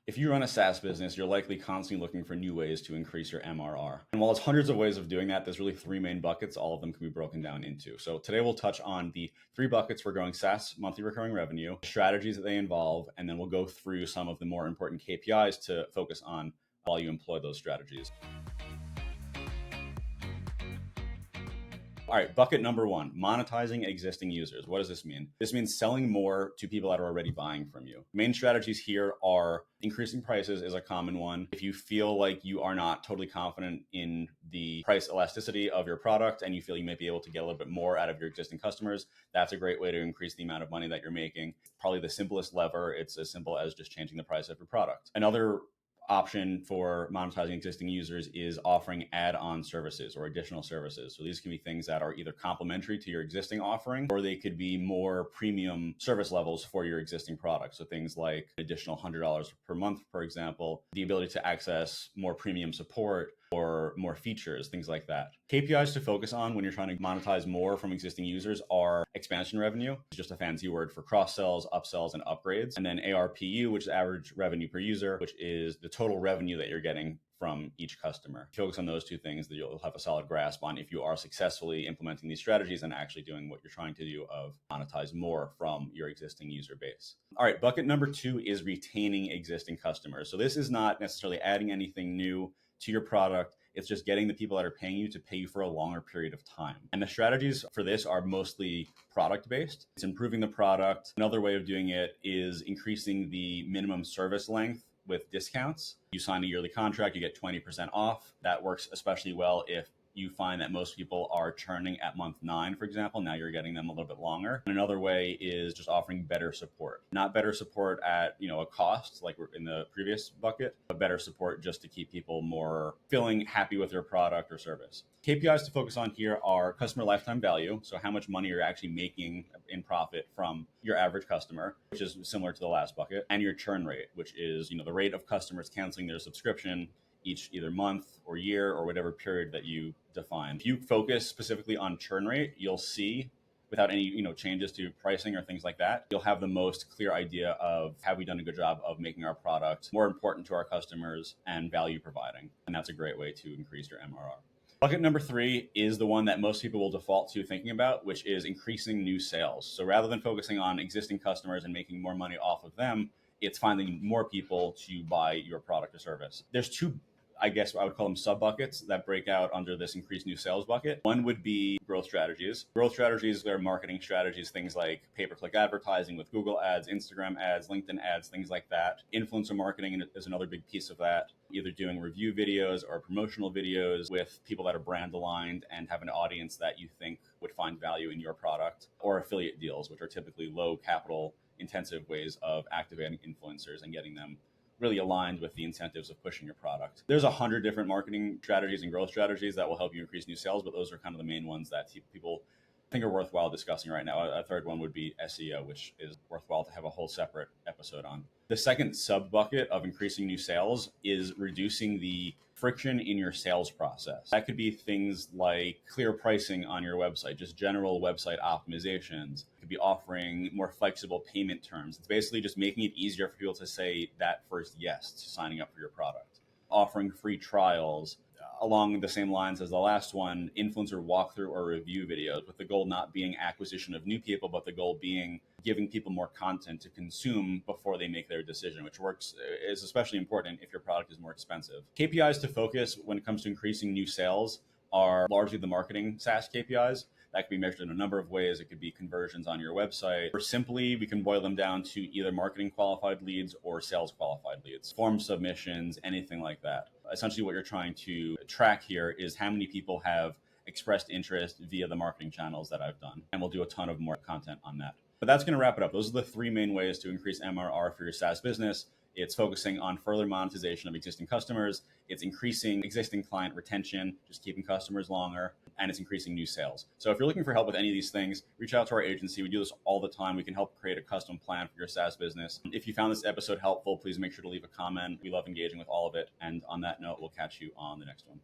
If you run a SaaS business, you're likely constantly looking for new ways to increase your MRR. And while it's hundreds of ways of doing that, there's really three main buckets. All of them can be broken down into. So today we'll touch on the three buckets for growing SaaS monthly recurring revenue, strategies that they involve, and then we'll go through some of the more important KPIs to focus on while you employ those strategies. All right, bucket number one, monetizing existing users. What does this mean? This means selling more to people that are already buying from you. Main strategies here are increasing prices is a common one. If you feel like you are not totally confident in the price elasticity of your product and you feel you might be able to get a little bit more out of your existing customers, that's a great way to increase the amount of money that you're making. Probably the simplest lever. It's as simple as just changing the price of your product. Another option for monetizing existing users is offering add-on services or additional services. So these can be things that are either complementary to your existing offering, or they could be more premium service levels for your existing product. So things like additional $100 per month, for example, the ability to access more premium support or more features, things like that. KPIs to focus on when you're trying to monetize more from existing users are expansion revenue, it's just a fancy word for cross-sells, upsells, and upgrades. And then ARPU, which is average revenue per user, which is the total revenue that you're getting from each customer. Focus on those two things that you'll have a solid grasp on if you are successfully implementing these strategies and actually doing what you're trying to do of monetize more from your existing user base. All right, bucket number two is retaining existing customers. So this is not necessarily adding anything new to your product. It's just getting the people that are paying you to pay you for a longer period of time. And the strategies for this are mostly product based. It's improving the product. Another way of doing it is increasing the minimum service length with discounts. You sign a yearly contract, you get 20% off. That works especially well if you find that most people are churning at month 9, for example. Now you're getting them a little bit longer. And another way is just offering better support. Not better support at, a cost like we're in the previous bucket, but better support just to keep people more feeling happy with their product or service. KPIs to focus on here are customer lifetime value. So how much money you're actually making in profit from your average customer, which is similar to the last bucket, and your churn rate, which is, the rate of customers canceling their subscription each either month or year or whatever period that you define. If you focus specifically on churn rate, you'll see without any changes to pricing or things like that, you'll have the most clear idea of have we done a good job of making our product more important to our customers and value providing. And that's a great way to increase your MRR. Bucket number 3 is the one that most people will default to thinking about, which is increasing new sales. So rather than focusing on existing customers and making more money off of them, it's finding more people to buy your product or service. There's two, I guess I would call them sub buckets that break out under this increased new sales bucket. One would be growth strategies. Growth strategies are marketing strategies, things like pay-per-click advertising with Google ads, Instagram ads, LinkedIn ads, things like that. Influencer marketing is another big piece of that. Either doing review videos or promotional videos with people that are brand aligned and have an audience that you think would find value in your product, or affiliate deals, which are typically low capital intensive ways of activating influencers and getting them really aligned with the incentives of pushing your product. There's 100 different marketing strategies and growth strategies that will help you increase new sales, but those are kind of the main ones that people think are worthwhile discussing right now. A third one would be SEO, which is worthwhile to have a whole separate episode on. The second sub bucket of increasing new sales is reducing the friction in your sales process. That could be things like clear pricing on your website, just general website optimizations. It could be offering more flexible payment terms. It's basically just making it easier for people to say that first yes to signing up for your product. Offering free trials. Along the same lines as the last one, influencer walkthrough or review videos, with the goal not being acquisition of new people, but the goal being giving people more content to consume before they make their decision, which is especially important if your product is more expensive. KPIs to focus when it comes to increasing new sales are largely the marketing SaaS KPIs. That can be measured in a number of ways. It could be conversions on your website, or simply we can boil them down to either marketing qualified leads or sales qualified leads, form submissions, anything like that. Essentially what you're trying to track here is how many people have expressed interest via the marketing channels that I've done. And we'll do a ton of more content on that. But that's going to wrap it up. Those are the 3 main ways to increase MRR for your SaaS business. It's focusing on further monetization of existing customers. It's increasing existing client retention, just keeping customers longer, and it's increasing new sales. So if you're looking for help with any of these things, reach out to our agency. We do this all the time. We can help create a custom plan for your SaaS business. If you found this episode helpful, please make sure to leave a comment. We love engaging with all of it. And on that note, we'll catch you on the next one.